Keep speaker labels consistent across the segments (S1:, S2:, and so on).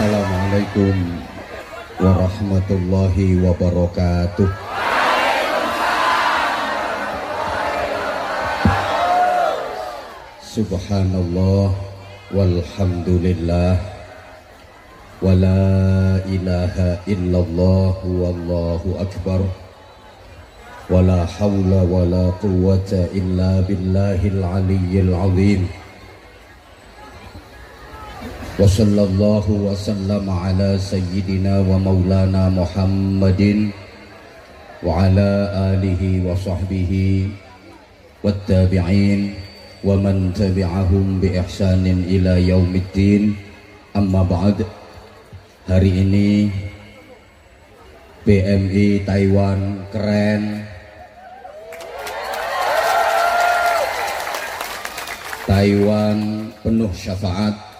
S1: Assalamualaikum warahmatullahi wabarakatuh. Subhanallah walhamdulillah wala ilaha illallah wallahu akbar wala hawla wala quwwata illa billahil aliyyil azim. Wa sallallahu wa sallama ala sayyidina wa maulana Muhammadin wa ala alihi wa sahbihi wattabi'in wa man tabi'ahum bi ihsanin ila yaumiddin. Amma ba'd. Hari ini BMI Taiwan keren. Taiwan penuh syafaat.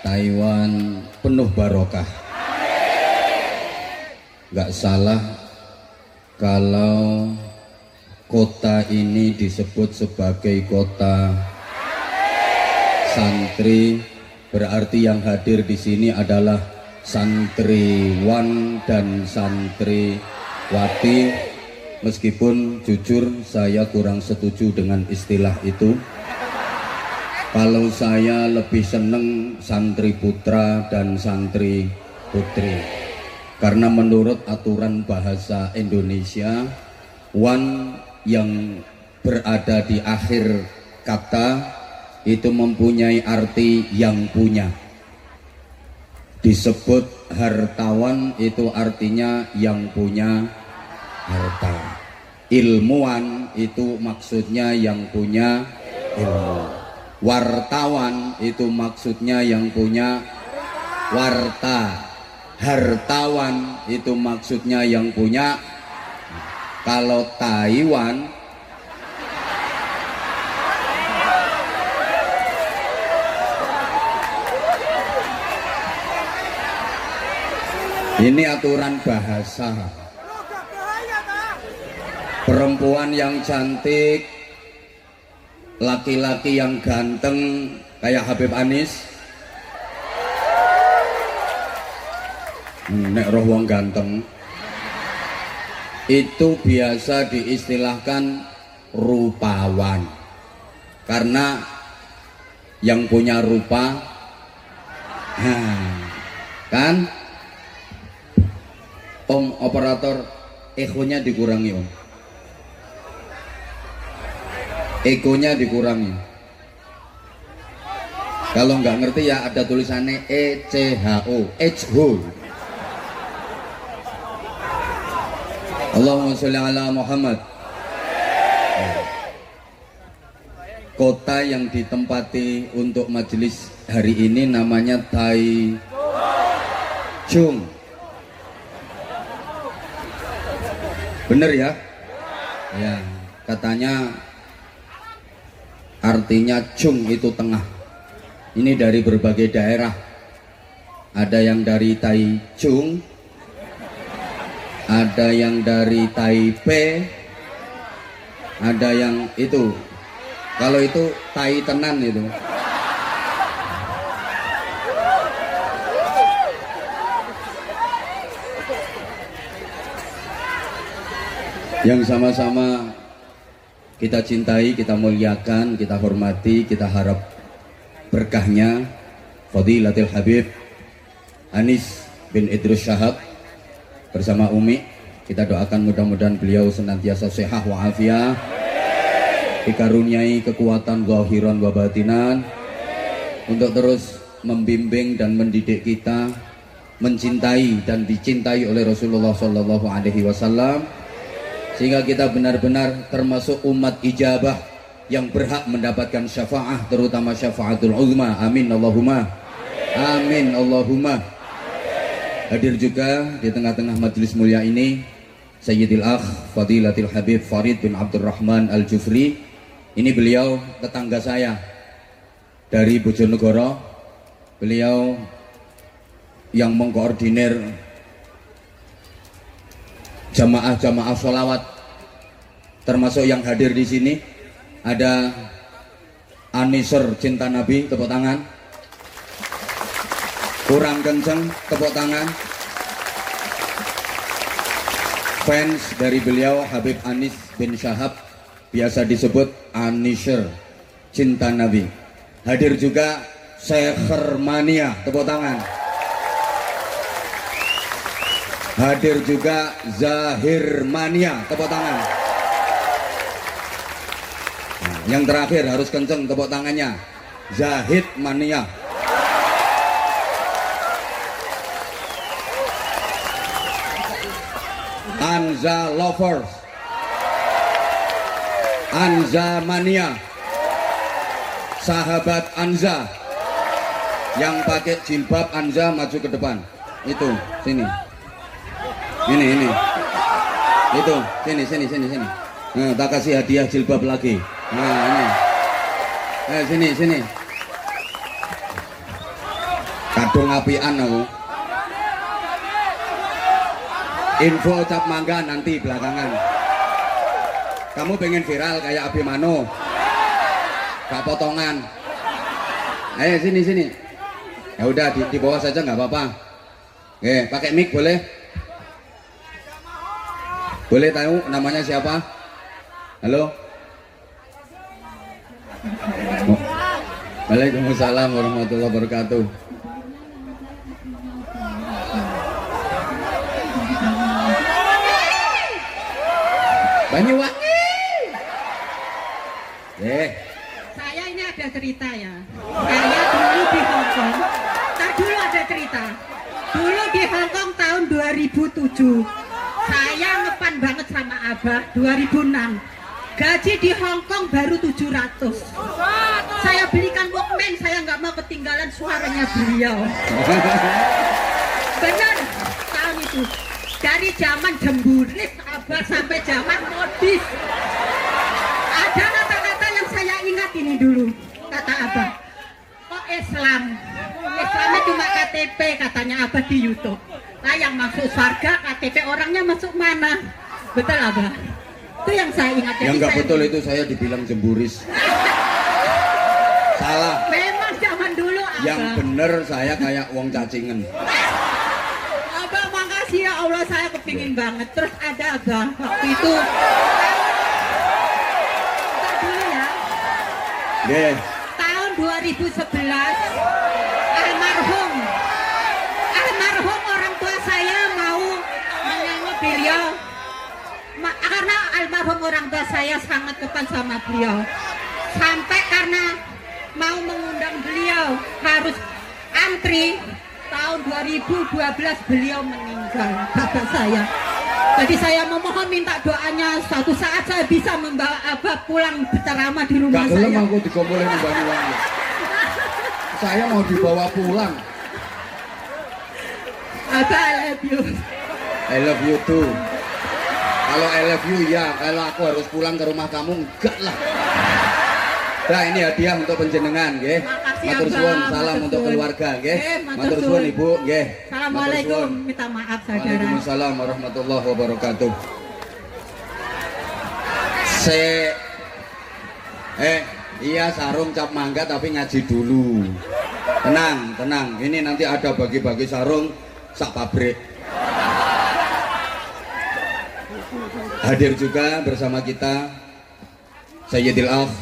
S1: Taiwan penuh barokah. Gak salah kalau kota ini disebut sebagai kota santri, berarti yang hadir di sini adalah santriwan dan santriwati. Meskipun jujur saya kurang setuju dengan istilah itu. Kalau saya lebih seneng santri putra dan santri putri, karena menurut aturan bahasa Indonesia, wan yang berada di akhir kata itu mempunyai arti yang punya. Disebut hartawan itu artinya yang punya harta. Ilmuwan itu maksudnya yang punya ilmu. Wartawan itu maksudnya yang punya warta. Hartawan itu maksudnya yang punya. Kalau Taiwan ini aturan bahasa. Perempuan yang cantik, laki-laki yang ganteng kayak Habib Anis. Nek roh wong ganteng itu biasa diistilahkan rupawan, karena yang punya rupa, kan? Om operator, ekonya dikurangi om. Ekonya dikurangi. Kalau nggak ngerti ya ada tulisannya ECHO, ECHO. Allahumma sholli ala Muhammad. Kota yang ditempati untuk majelis hari ini namanya Taichung. Bener ya? Ya, katanya artinya Chung itu tengah. Ini dari berbagai daerah. Ada yang dari Taichung, ada yang dari Taipei, ada yang itu. Kalau itu Tai tenan itu. Yang sama-sama kita cintai, kita muliakan, kita hormati, kita harap berkahnya Fadilatul Habib Anis bin Idrus Syahab bersama Umi. Kita doakan mudah-mudahan beliau senantiasa sehat wa'afiah, dikaruniai kekuatan zahiran wa batinan untuk terus membimbing dan mendidik kita mencintai dan dicintai oleh Rasulullah Sallallahu Alaihi Wasallam, sehingga kita benar-benar termasuk umat ijabah yang berhak mendapatkan syafaat, terutama syafaatul uzma. Amin Allahumma. Amin Allahumma. Hadir juga di tengah-tengah majelis mulia ini Sayyidil Akh Fadilatul Habib Farid bin Abdurrahman Al-Jufri. Ini beliau tetangga saya dari Bojonegoro. Beliau yang mengkoordinir jamaah-jamaah sholawat, termasuk yang hadir di sini ada Aniser Cinta Nabi, tepuk tangan. Kurang kenceng tepuk tangan. Fans dari beliau Habib Anis bin Syahab, biasa disebut Anisher, cinta Nabi. Hadir juga Sekhermania, tepuk tangan. Hadir juga Zahirmania, tepuk tangan. Nah, yang terakhir harus kenceng tepuk tangannya, Zahid Mania. Anza Lovers, Anza Mania, sahabat Anza yang pakai jilbab. Anza maju ke depan, itu sini, ini itu sini. Nah, tak kasih hadiah jilbab lagi. Nah, ini sini kadung apian aku. Info cap mangga nanti belakangan. Kamu pengen viral kayak Abimano, gak potongan. Ayo sini. Ya udah di bawah saja nggak apa-apa. Oke, pakai mic boleh? Boleh tahu namanya siapa? Halo? Waalaikumsalam warahmatullahi wabarakatuh. Banyuwangi.
S2: Saya ini ada cerita ya. Saya dulu di Hongkong. Dulu ada cerita. Dulu di Hongkong tahun 2007. Saya ngepan banget sama Abah 2006. Gaji di Hongkong baru 700. Saya belikan Walkman, saya nggak mau ketinggalan suaranya beliau. Benar, tahun itu. Dari zaman jemburis Abah sampai zaman modis. Ada kata-kata yang saya ingat ini dulu, kata Abah. Kok Islamnya cuma KTP, katanya Abah di YouTube. Nah, yang masuk surga KTP, orangnya masuk mana? Betul Abah? Itu yang saya ingat.
S1: Yang nggak betul itu saya dibilang jemburis. Salah.
S2: Memang zaman dulu Abah.
S1: Yang bener saya kayak wong cacingan.
S2: Abah makasih ya Allah, saya kepingin banget. Terus ada Abah waktu itu. Bentar dulu ya.
S1: Yeah.
S2: Tahun 2011 almarhum orang tua saya mau menyanyi beliau. Karena almarhum orang tua saya sangat depan sama beliau. Sampai karena mau mengundang beliau harus antri. Tahun 2012 beliau meninggal, bapak saya. Jadi saya memohon minta doanya, suatu saat saya bisa membawa Abah pulang berceramah di rumah
S1: saya. Gak gelem aku dikumpulin di Banyuwangi. Saya mau dibawa pulang.
S2: Abah, I love you.
S1: I love you too. Kalau I love you ya, kalau aku harus pulang ke rumah kamu enggak lah. Nah, ini hadiah untuk penjenengan, nggih. Matur suwun, salam untuk keluarga, nggih. Matur suwun Ibu, nggih.
S2: Assalamualaikum, minta maaf saudara.
S1: Waalaikumsalam warahmatullahi wabarakatuh. Iya sarung cap mangga tapi ngaji dulu. Tenang. Ini nanti ada bagi-bagi sarung sak pabrik. Hadir juga bersama kita Sayyidil Akh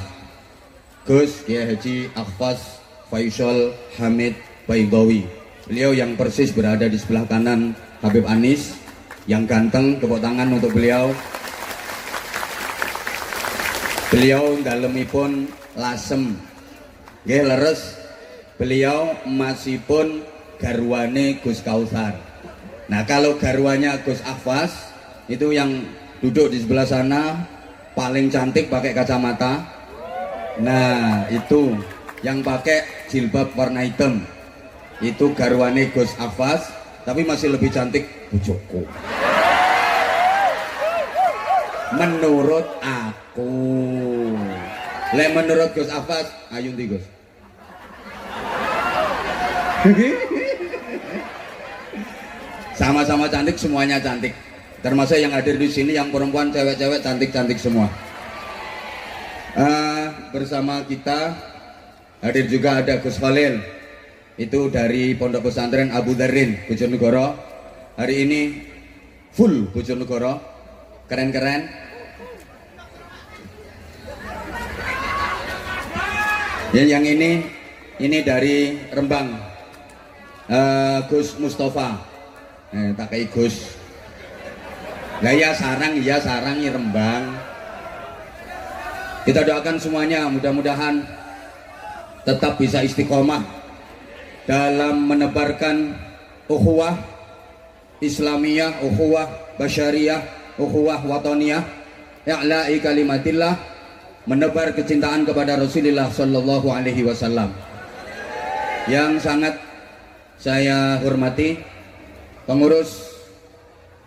S1: Gus Kiai Haji Akhfaz Faisal Hamid Baidawi. Beliau yang persis berada di sebelah kanan Habib Anis, yang ganteng, tepuk tangan untuk beliau. Beliau dalemipun lasem, nggih leres. Beliau masih pun garwane Gus Kausar. Nah, kalau garwanya Gus Akhfaz itu yang duduk di sebelah sana paling cantik pakai kacamata. Nah, itu yang pakai jilbab warna hitam itu garwane Gus Akhfaz, tapi masih lebih cantik bojoku menurut aku. Menurut Gus Akhfaz ayo ndi Gus? Sama-sama cantik, semuanya cantik. Termasuk yang hadir di sini yang perempuan, cewek-cewek cantik-cantik semua. Bersama kita hadir juga ada Gus Khalil itu dari Pondok Pesantren Abu Dharin Bojonegoro. Hari ini full Bojonegoro, keren-keren. Ya, yang ini dari Rembang, Gus Mustafa. Tak kayak Gus. Lah ya sarang ya Rembang. Kita doakan semuanya mudah-mudahan tetap bisa istiqomah dalam menebarkan ukhuwah Islamiyah, ukhuwah basyariyah, ukhuwah wataniyah, i'la'i kalimatillah, menebar kecintaan kepada Rasulullah sallallahu alaihi wasallam. Yang sangat saya hormati pengurus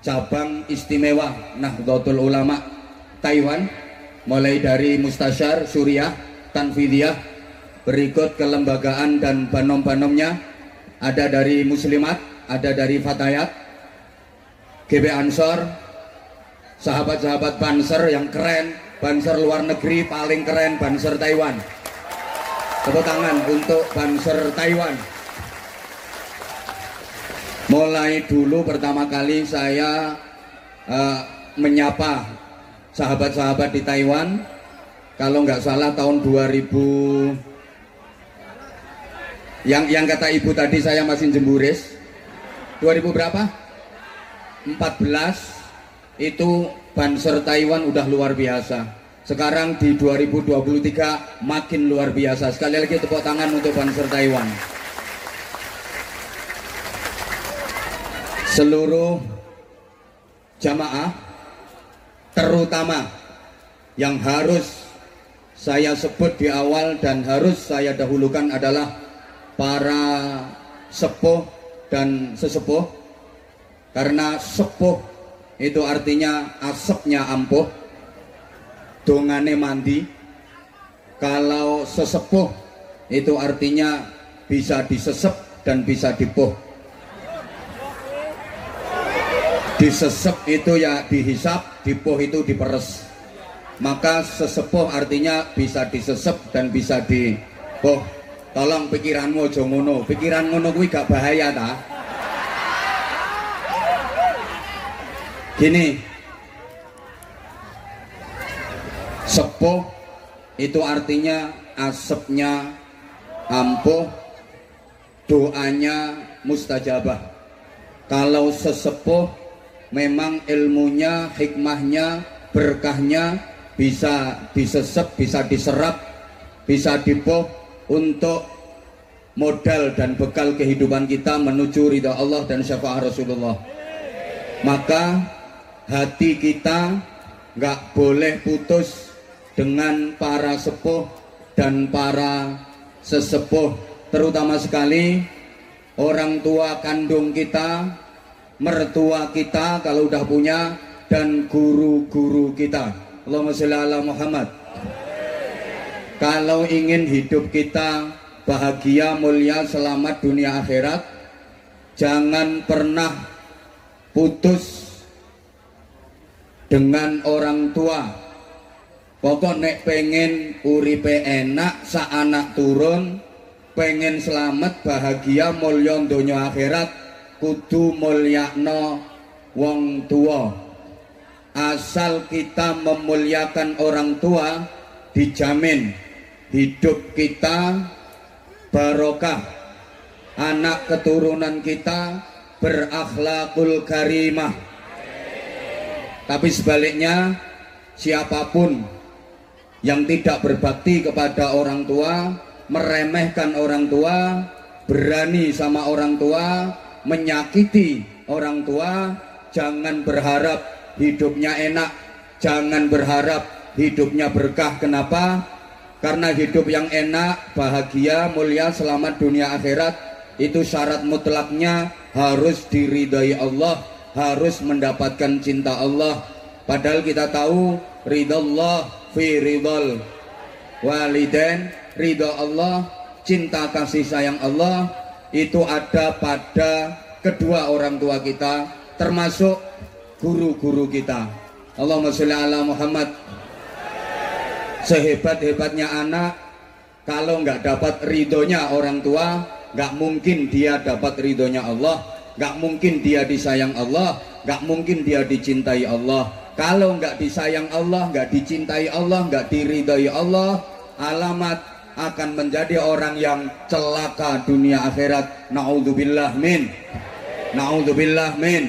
S1: cabang istimewa Nahdlatul Ulama Taiwan, mulai dari Mustasyar, Suriah, Tanfidiyah, berikut kelembagaan dan banom-banomnya, ada dari Muslimat, ada dari Fatayat, GB Ansor, sahabat-sahabat Banser yang keren, Banser luar negeri paling keren, Banser Taiwan. Tepuk tangan untuk Banser Taiwan. Mulai dulu pertama kali saya menyapa sahabat-sahabat di Taiwan, kalau nggak salah tahun 2000, yang kata ibu tadi saya masih jemburis, 2000 berapa? 14 itu Banser Taiwan udah luar biasa. Sekarang di 2023 makin luar biasa. Sekali lagi tepuk tangan untuk Banser Taiwan. Seluruh jamaah, terutama yang harus saya sebut di awal dan harus saya dahulukan adalah para sepuh dan sesepuh, karena sepuh itu artinya asapnya ampuh, dongane mandi. Kalau sesepuh itu artinya bisa disesep dan bisa dipuh. Disesep itu ya dihisap, dipuh itu diperes. Maka sesepuh artinya bisa disesep dan bisa dipuh. Tolong pikiranmu aja ngono. Pikiran ngono kuwi gak bahaya ta? Gini, sepuh itu artinya asapnya ampuh, doanya mustajabah. Kalau sesepuh memang ilmunya, hikmahnya, berkahnya bisa disesep, bisa diserap, bisa dipuh untuk modal dan bekal kehidupan kita menuju ridha Allah dan syafaat Rasulullah. Maka hati kita nggak boleh putus dengan para sepuh dan para sesepuh, terutama sekali orang tua kandung kita, mertua kita kalau udah punya, dan guru-guru kita. Allahumma sholli ala Muhammad. Kalau ingin hidup kita bahagia, mulia, selamat dunia akhirat, jangan pernah putus dengan orang tua. Pokok nek pengen uripe enak, sa anak turun, pengen selamat, bahagia, mulya donya akhirat, kudu mulyakno wong tua. Asal kita memuliakan orang tua, dijamin hidup kita barokah, anak keturunan kita berakhlakul karimah. Tapi sebaliknya, siapapun yang tidak berbakti kepada orang tua, meremehkan orang tua, berani sama orang tua, menyakiti orang tua, jangan berharap hidupnya enak, jangan berharap hidupnya berkah. Kenapa? Karena hidup yang enak, bahagia, mulia, selamat dunia akhirat itu syarat mutlaknya harus diridai Allah, harus mendapatkan cinta Allah. Padahal kita tahu ridallah fi ridal walidain, ridha Allah, cinta kasih sayang Allah itu ada pada kedua orang tua kita, termasuk guru-guru kita. Allahumma sholli ala Muhammad. Sehebat-hebatnya anak, kalau nggak dapat ridhonya orang tua, nggak mungkin dia dapat ridhonya Allah, nggak mungkin dia disayang Allah, nggak mungkin dia dicintai Allah. Kalau nggak disayang Allah, nggak dicintai Allah, nggak diridhoi Allah, alamat akan menjadi orang yang celaka dunia akhirat. Naudzubillah min. Naudzubillah min.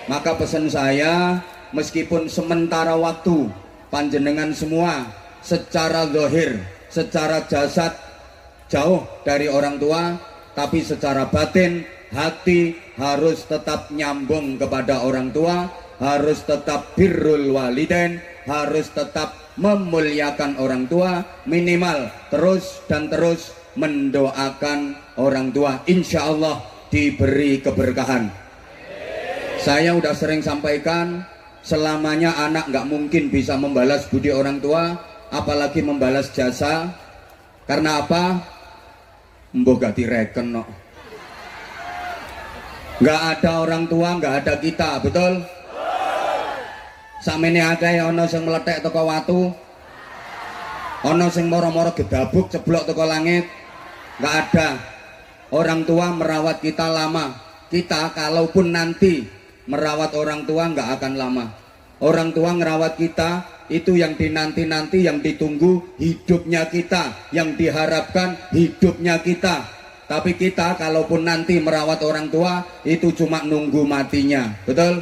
S1: Maka pesan saya, meskipun sementara waktu panjenengan semua secara zahir, secara jasad jauh dari orang tua, tapi secara batin hati harus tetap nyambung kepada orang tua, harus tetap birrul walidain, harus tetap memuliakan orang tua, minimal terus dan terus mendoakan orang tua, insya Allah diberi keberkahan. Saya udah sering sampaikan, selamanya anak nggak mungkin bisa membalas budi orang tua, apalagi membalas jasa. Karena apa? Mbok gak direken no. Nggak ada orang tua, nggak ada kita, betul? Sakmene akeh ana sing meletek teko watu, ana sing moro-moro gedabuk ceblok teko langit. Nggak ada. Orang tua merawat kita lama. Kita kalaupun nanti merawat orang tua nggak akan lama. Orang tua ngerawat kita itu yang dinanti-nanti, yang ditunggu hidupnya kita, yang diharapkan hidupnya kita. Tapi kita kalaupun nanti merawat orang tua itu cuma nunggu matinya, betul?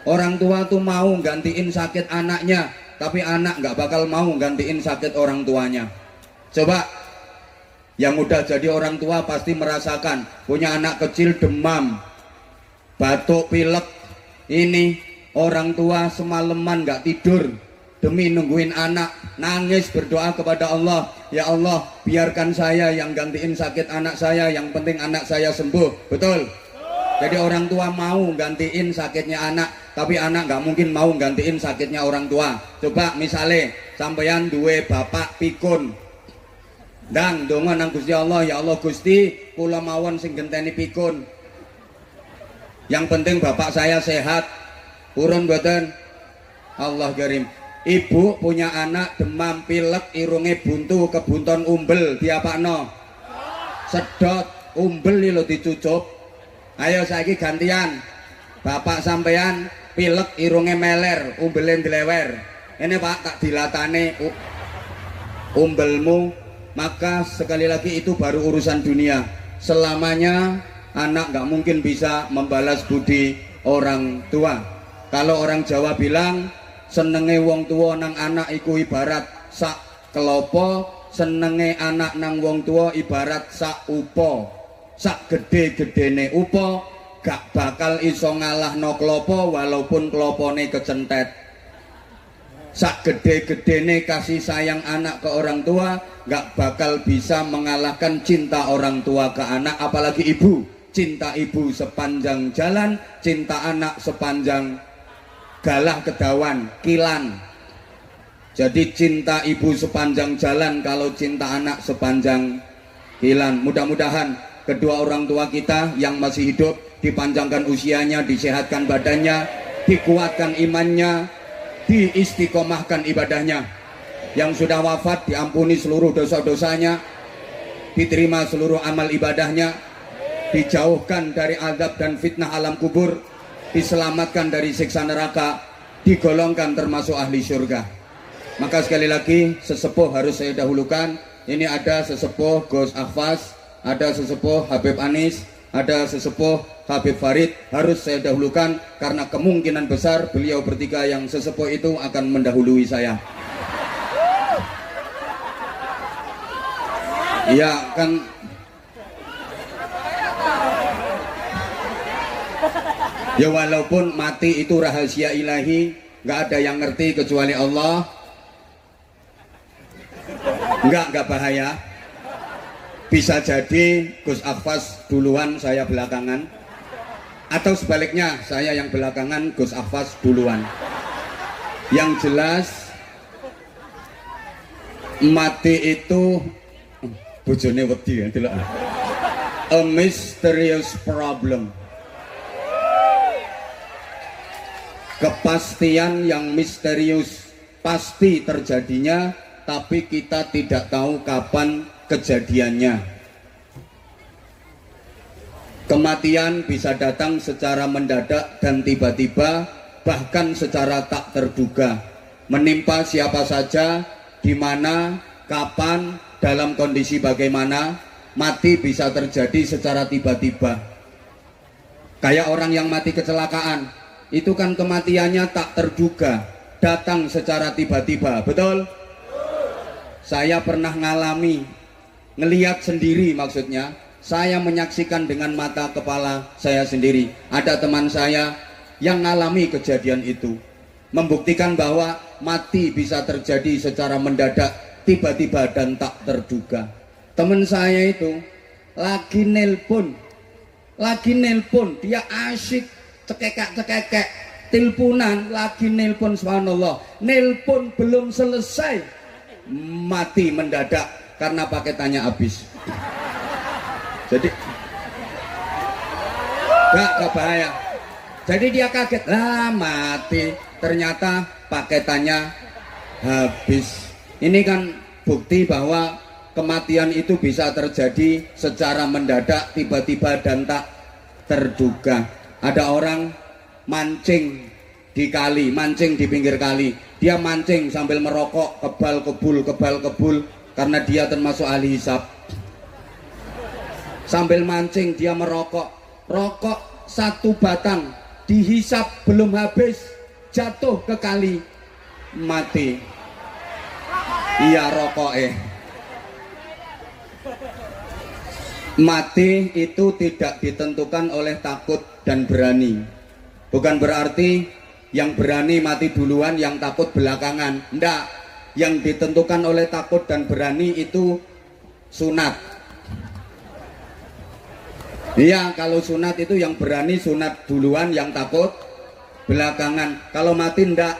S1: Orang tua tuh mau gantiin sakit anaknya, tapi anak nggak bakal mau gantiin sakit orang tuanya. Coba yang udah jadi orang tua pasti merasakan, punya anak kecil demam, batuk, pilek. Ini orang tua semalaman nggak tidur demi nungguin anak, nangis berdoa kepada Allah, ya Allah biarkan saya yang gantiin sakit anak saya, yang penting anak saya sembuh, betul? Jadi orang tua mau gantiin sakitnya anak, tapi anak nggak mungkin mau gantiin sakitnya orang tua. Coba misalnya sampeyan duwe bapak pikun, dan donga nang Gusti Allah, ya Allah Gusti kula mawon sing genteni pikun, yang penting bapak saya sehat. Urun boten? Allah karim. Ibu punya anak demam, pilek, irunge buntu, kebunton umbel, diapakno? Sedot, umbel lho dicucup. Ayo saiki gantian. Bapak sampean pilek, irunge meler, umbele dilewer. Ini Pak tak dilatane umbelmu. Maka sekali lagi itu baru urusan dunia. Selamanya anak nggak mungkin bisa membalas budi orang tua. Kalau orang Jawa bilang senenge wong tua nang anak iku ibarat sak kelopo, senenge anak nang wong tua ibarat sak upo. Sak gede-gedene upo gak bakal iso ngalahno klopo walaupun klopone kecentet. Sak gede-gedene kasih sayang anak ke orang tua gak bakal bisa mengalahkan cinta orang tua ke anak, apalagi ibu. Cinta ibu sepanjang jalan, cinta anak sepanjang galah kedawan, kilan. Jadi cinta ibu sepanjang jalan, kalau cinta anak sepanjang kilan. Mudah-mudahan kedua orang tua kita yang masih hidup dipanjangkan usianya, disehatkan badannya, dikuatkan imannya, diistiqomahkan ibadahnya. Yang sudah wafat diampuni seluruh dosa-dosanya, diterima seluruh amal ibadahnya, dijauhkan dari azab dan fitnah alam kubur, diselamatkan dari siksa neraka, digolongkan termasuk ahli surga. Maka sekali lagi sesepuh harus saya dahulukan. Ini ada sesepuh Gus Ahfaz, ada sesepuh Habib Anis, ada sesepuh Habib Farid, harus saya dahulukan karena kemungkinan besar beliau bertiga yang sesepuh itu akan mendahului saya. Ya kan, ya walaupun mati itu rahasia ilahi, nggak ada yang ngerti kecuali Allah. Nggak bahaya. Bisa jadi Gus Ahfaz duluan, saya belakangan, atau sebaliknya saya yang belakangan, Gus Ahfaz duluan. Yang jelas mati itu bojone wedi ya, delok. A mysterious problem. Kepastian yang misterius, pasti terjadinya, tapi kita tidak tahu kapan kejadiannya. Kematian bisa datang secara mendadak dan tiba-tiba, bahkan secara tak terduga, menimpa siapa saja, di mana, kapan, dalam kondisi bagaimana. Mati bisa terjadi secara tiba-tiba. Kayak orang yang mati kecelakaan, itu kan kematiannya tak terduga, datang secara tiba-tiba, betul? Saya pernah ngalami, ngelihat sendiri maksudnya. Saya menyaksikan dengan mata kepala saya sendiri. Ada teman saya yang ngalami kejadian itu, membuktikan bahwa mati bisa terjadi secara mendadak, tiba-tiba dan tak terduga. Teman saya itu lagi nelpon, dia asyik cekekek, teleponan, lagi nelpon, subhanallah, nelpon belum selesai, mati mendadak karena paketannya habis. Jadi gak bahaya. Jadi dia kaget, lah mati, ternyata paketannya habis. Ini kan bukti bahwa kematian itu bisa terjadi secara mendadak, tiba-tiba dan tak terduga. Ada orang mancing di kali, mancing di pinggir kali. Dia mancing sambil merokok, kebal kebul, karena dia termasuk ahli hisab. Sambil mancing dia merokok, rokok satu batang dihisap belum habis, jatuh ke kali, mati. Iya rokok Mati itu tidak ditentukan oleh takut dan berani. Bukan berarti yang berani mati duluan, yang takut belakangan. Enggak, yang ditentukan oleh takut dan berani itu sunat. Iya, kalau sunat itu yang berani sunat duluan, yang takut belakangan. Kalau mati ndak.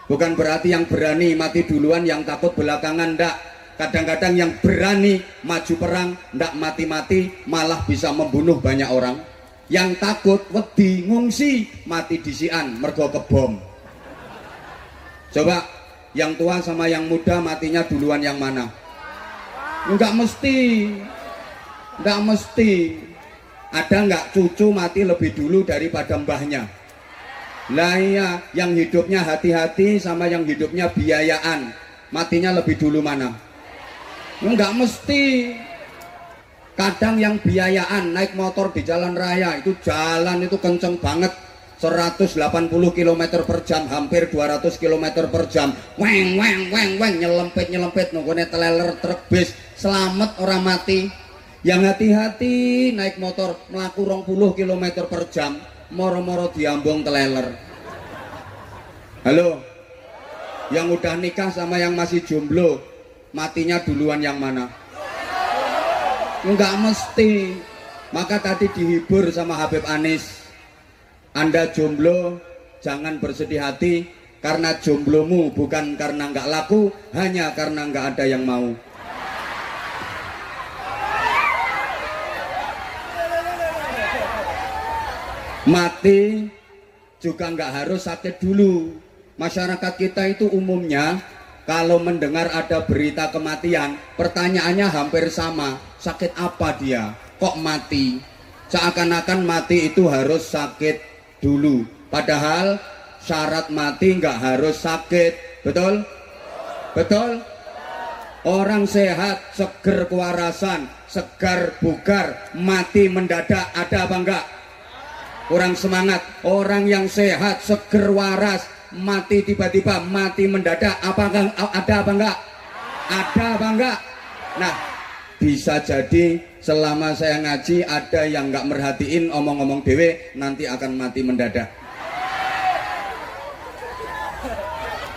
S1: Bukan berarti yang berani mati duluan, yang takut belakangan, ndak. Kadang-kadang yang berani maju perang, ndak mati-mati, malah bisa membunuh banyak orang. Yang takut wedi ngungsi, mati disian mergo kebom. Coba yang tua sama yang muda matinya duluan yang mana? Enggak mesti. Ada nggak cucu mati lebih dulu daripada mbahnya? Lah iya, yang hidupnya hati-hati sama yang hidupnya biayaan, matinya lebih dulu mana? Enggak mesti. Kadang yang biayaan naik motor di jalan raya, itu jalan itu kenceng banget, 180 km per jam, hampir 200 km per jam, weng nyelempet nunggunya teleler truk bis, selamat orang mati. Yang hati-hati naik motor melaku 20 km per jam, moro-moro diambung teleler. Halo, yang udah nikah sama yang masih jomblo, matinya duluan yang mana? Enggak mesti. Maka tadi dihibur sama Habib Anis, Anda jomblo jangan bersedih hati, karena jomblomu bukan karena enggak laku, hanya karena enggak ada yang mau. Mati juga nggak harus sakit dulu. Masyarakat kita itu umumnya kalau mendengar ada berita kematian, pertanyaannya hampir sama, sakit apa dia, kok mati? Seakan-akan mati itu harus sakit dulu. Padahal syarat mati nggak harus sakit, betul? Betul? Orang sehat, seger kewarasan, segar bugar, mati mendadak, ada apa enggak? Kurang semangat. Orang yang sehat, seger waras, mati tiba-tiba, mati mendadak, apakah ada apa enggak? Ada apa enggak? Nah, bisa jadi selama saya ngaji ada yang enggak merhatiin omong-omong dewe, nanti akan mati mendadak.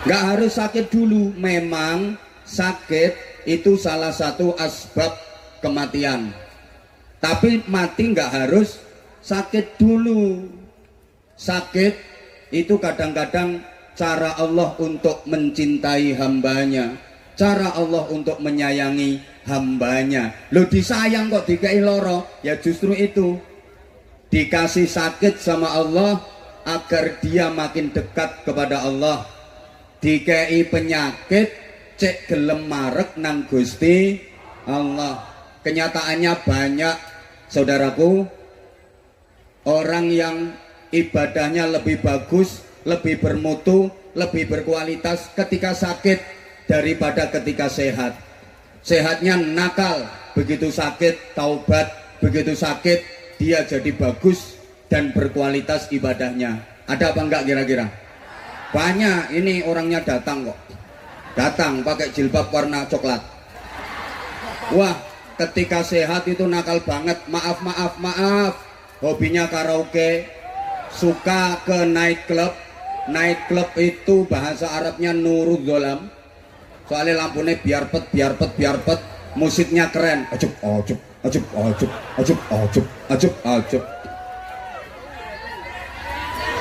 S1: Enggak harus sakit dulu. Memang sakit itu salah satu asbab kematian, tapi mati enggak harus sakit dulu. Sakit itu kadang-kadang cara Allah untuk mencintai hambanya, cara Allah untuk menyayangi hambanya. Lo disayang kok dikei loro, ya justru itu, dikasih sakit sama Allah agar dia makin dekat kepada Allah. Dikei penyakit cek gelem marek nang Gusti Allah. Kenyataannya banyak saudaraku, orang yang ibadahnya lebih bagus, lebih bermutu, lebih berkualitas ketika sakit daripada ketika sehat. Sehatnya nakal, begitu sakit taubat, begitu sakit dia jadi bagus dan berkualitas ibadahnya. Ada apa enggak kira-kira? Banyak. Ini orangnya datang kok, datang pakai jilbab warna coklat. Wah, ketika sehat itu nakal banget. Maaf, hobinya karaoke, suka ke night club. Night club itu bahasa Arabnya nurul dolam, soalnya lampunya biar pet, musiknya keren, acup.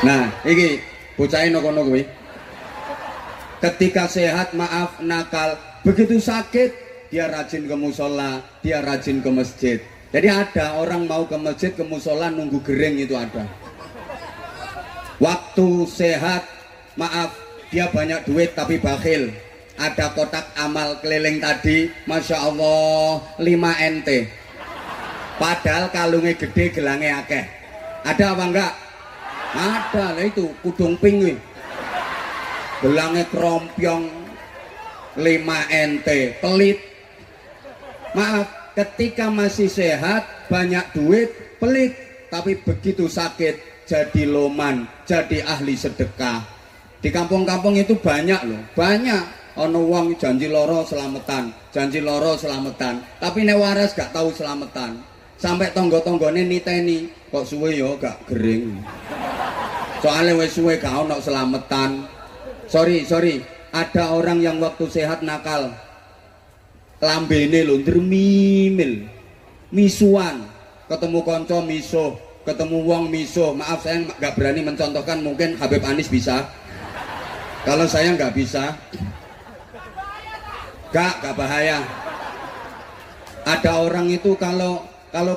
S1: Nah, iki bocah nokono kuwi. Ketika sehat maaf nakal, begitu sakit dia rajin ke musola, dia rajin ke masjid. Jadi ada orang mau ke masjid, ke musola nunggu gering itu ada. Waktu sehat maaf dia banyak duit tapi bakhil. Ada kotak amal keliling tadi, Masya Allah 5 NT, padahal kalungnya gede, gelangnya akeh. Ada apa enggak? Ada lah, itu kudung pingwin, gelangnya kerompyong 5 NT, pelit. Maaf, ketika masih sehat banyak duit pelit, tapi begitu sakit jadi loman, jadi ahli sedekah. Di kampung-kampung itu banyak loh, banyak. Ono wong janji loro selamatan, tapi nek waras gak tahu selamatan. Sampai tonggo-tonggone niteni, kok suwe yo gak gering. Soalnya wis suwe gak ono selamatan. Sorry, ada orang yang waktu sehat nakal, lambene lho ndremimil, misuan, ketemu konco misuh, ketemu wong misuh. Maaf saya nggak berani mencontohkan, mungkin Habib Anis bisa, kalau saya nggak bisa. Gak bahaya. Ada orang itu kalau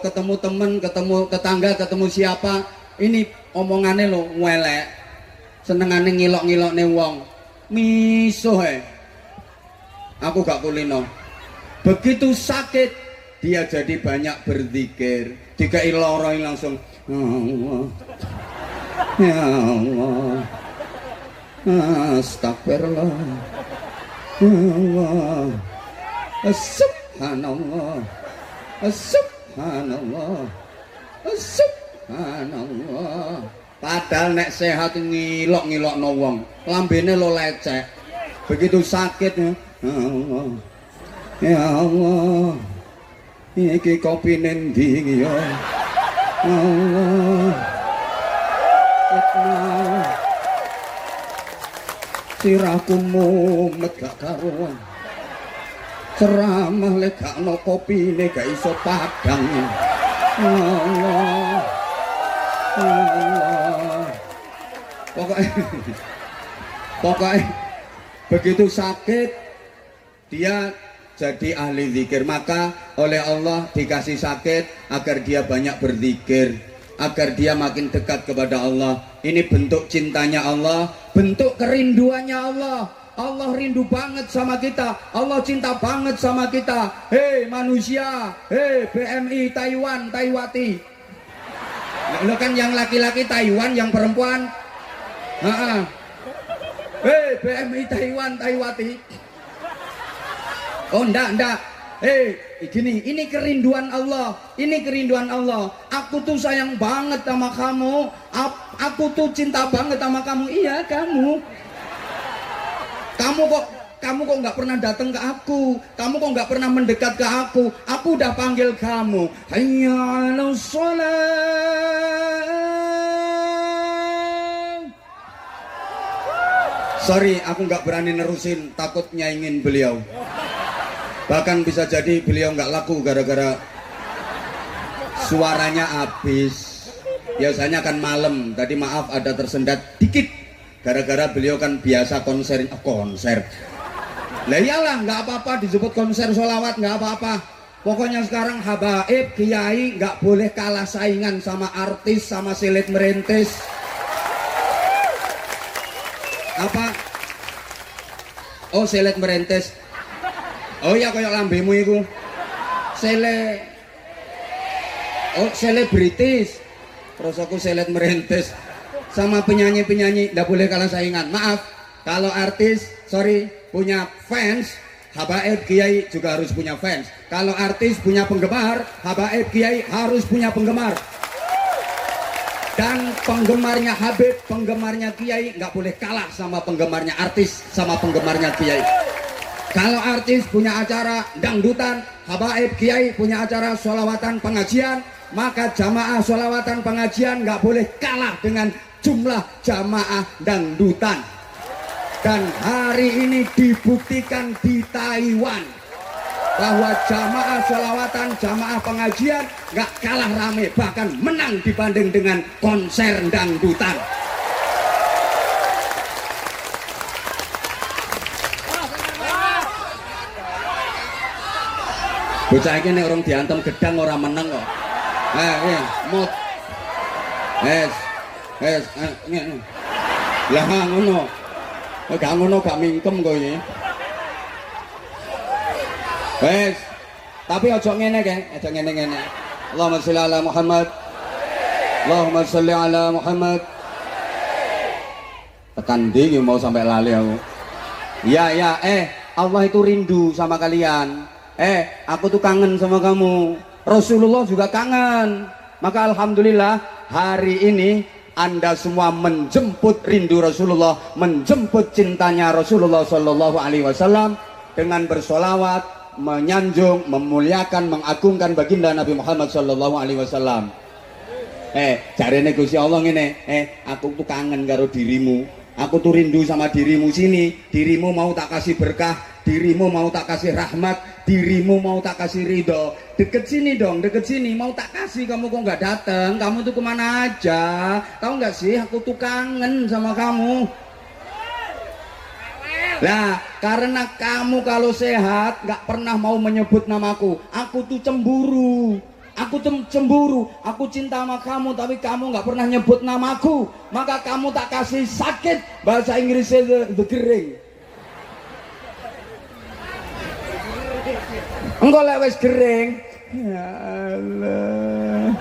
S1: ketemu temen, ketemu tetangga, ketemu siapa, ini omongannya lo welek, senengane ngilok-ngilokne wong, misuh aku gak kulino. Begitu sakit dia jadi banyak berzikir, dikai loro langsung ya Allah, astagfirullah, Allah, subhanallah, subhanallah, subhanallah. Padahal nek sehat ngilok-ngilokno wong, lambene lo lecek. Begitu sakit ya Allah, ya Allah, iki kopi nendi ya Allah, sirahku mumet gak karuan, ceramah lek gak no kopi ne gak iso padang. Allah, Allah. Pokoknya begitu sakit dia jadi ahli zikir. Maka oleh Allah dikasih sakit agar dia banyak berzikir, agar dia makin dekat kepada Allah. Ini bentuk cintanya Allah, bentuk kerinduannya Allah. Allah rindu banget sama kita, Allah cinta banget sama kita. Hei manusia, hei BMI Taiwan, Taiwati. Lo kan yang laki-laki Taiwan, yang perempuan hei BMI Taiwan, Taiwati. Oh enggak. Gini, ini kerinduan Allah, ini kerinduan Allah. Aku tuh sayang banget sama kamu, aku tuh cinta banget sama kamu. Iya kamu kok nggak pernah datang ke aku, kamu kok nggak pernah mendekat ke aku udah panggil kamu. Hayya 'alas shalah. Sorry, aku nggak berani nerusin, takut nyaingin beliau. Bahkan bisa jadi beliau nggak laku gara-gara suaranya habis. Biasanya kan malam, tadi maaf ada tersendat dikit gara-gara beliau kan biasa konser. Lah iyalah, nggak apa-apa disebut konser sholawat, nggak apa-apa. Pokoknya sekarang habaib kiai nggak boleh kalah saingan sama artis, sama silet merintis. Apa? Oh silet merintis. Oh iya kayak lambemu itu selebritis. Terus aku selet merintis sama penyanyi-penyanyi, nggak boleh kalah saingan. Maaf, kalau artis, sorry, punya fans, habaib kiai juga harus punya fans. Kalau artis punya penggemar, habaib kiai harus punya penggemar. Dan penggemarnya Habib, penggemarnya kiai nggak boleh kalah sama penggemarnya artis, sama penggemarnya kiai. Kalau artis punya acara dangdutan, habaib kiai punya acara sholawatan pengajian, maka jamaah sholawatan pengajian nggak boleh kalah dengan jumlah jamaah dangdutan. Dan hari ini dibuktikan di Taiwan bahwa jamaah sholawatan, jamaah pengajian nggak kalah rame, bahkan menang dibanding dengan konser dangdutan. Bocah iki nek orang diantem gedang orang menang kok. Mut. Ngene. Lah ngono. Gak ngono gak mingkem kok iki. Wes, tapi ojo ngene kae, ojo ngene-ngene. Allahumma sholli ala Muhammad. Allahumma sholli ala Muhammad. Tekan ndi mau sampai lali aku. Ya, Allah itu rindu sama kalian. Aku tuh kangen sama kamu. Rasulullah juga kangen. Maka alhamdulillah hari ini Anda semua menjemput rindu Rasulullah, menjemput cintanya Rasulullah sallallahu alaihi wasallam dengan bersolawat, menyanjung, memuliakan, mengagungkan baginda Nabi Muhammad sallallahu alaihi wasallam. Jarene Gusti Allah ngene, aku tuh kangen karo dirimu. Aku tuh rindu sama dirimu sini. Dirimu mau tak kasih berkah, dirimu mau tak kasih rahmat, dirimu mau tak kasih ridho. Deket sini dong, deket sini. Mau tak kasih, kamu kok nggak dateng? Kamu tuh kemana aja? Tahu nggak sih? Aku tuh kangen sama kamu. Nah, karena kamu kalau sehat nggak pernah mau menyebut namaku, aku tuh cemburu. Aku cemburu, aku cinta sama kamu, tapi kamu nggak pernah nyebut namaku, maka kamu tak kasih sakit. Bahasa Inggrisnya the gering. Engkau lewes gering. Ya Allah,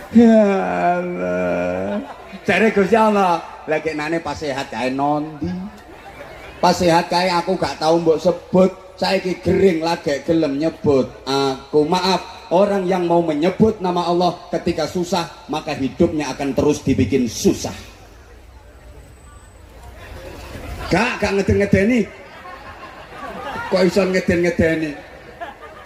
S1: ya Allah. Cari Gusti Allah, lagi nane pas sehat kayak nondi. Pas sehat kayak aku gak tahu mbok sebut, saiki gering lagi gelem nyebut aku. Maaf, orang yang mau menyebut nama Allah ketika susah, maka hidupnya akan terus dibikin susah. Gak ngeden-ngedeni. Kok iso ngeden-ngedeni?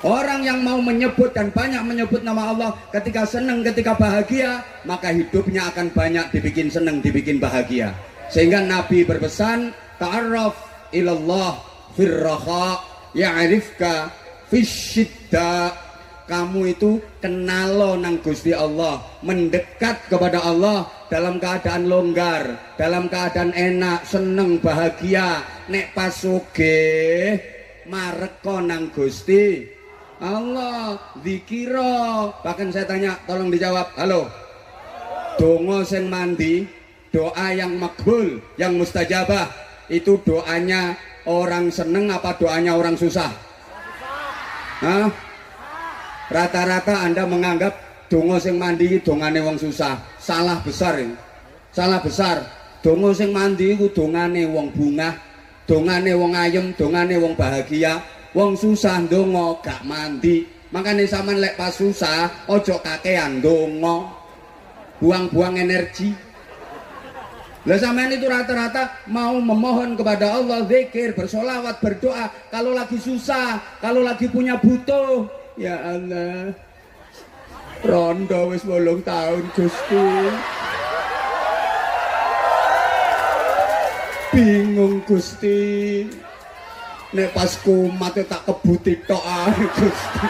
S1: Orang yang mau menyebut dan banyak menyebut nama Allah ketika senang, ketika bahagia, maka hidupnya akan banyak dibikin senang, dibikin bahagia. Sehingga Nabi berpesan, ta'arraf ilallah firraha ya'rifka fisyidda. Kamu itu kenal nang Gusti Allah, mendekat kepada Allah dalam keadaan longgar, dalam keadaan enak, seneng, bahagia. Nek pas sugih mareko nang Gusti Allah, zikira. Bahkan saya tanya, tolong dijawab. Halo, donga sing mandi, doa yang makbul, yang mustajabah, itu doanya orang seneng apa doanya orang susah? Hah? Rata-rata Anda menganggap donga sing mandi dongane wong susah. Salah besar ini. Salah besar. Donga sing mandi iku dongane wong bungah, dongane wong ayem, dongane wong bahagia. Wong susah ndonga gak mandi. Makanya sampean lek pas susah ojo kakean ndonga. Buang-buang energi. Lah sampean itu rata-rata mau memohon kepada Allah, zikir, bersolawat, berdoa kalau lagi susah, kalau lagi punya butuh. Ya Allah, rondo wis 8 tahun Gusti, bingung Gusti, nek pas kumat tak kebuti tok ae Gusti.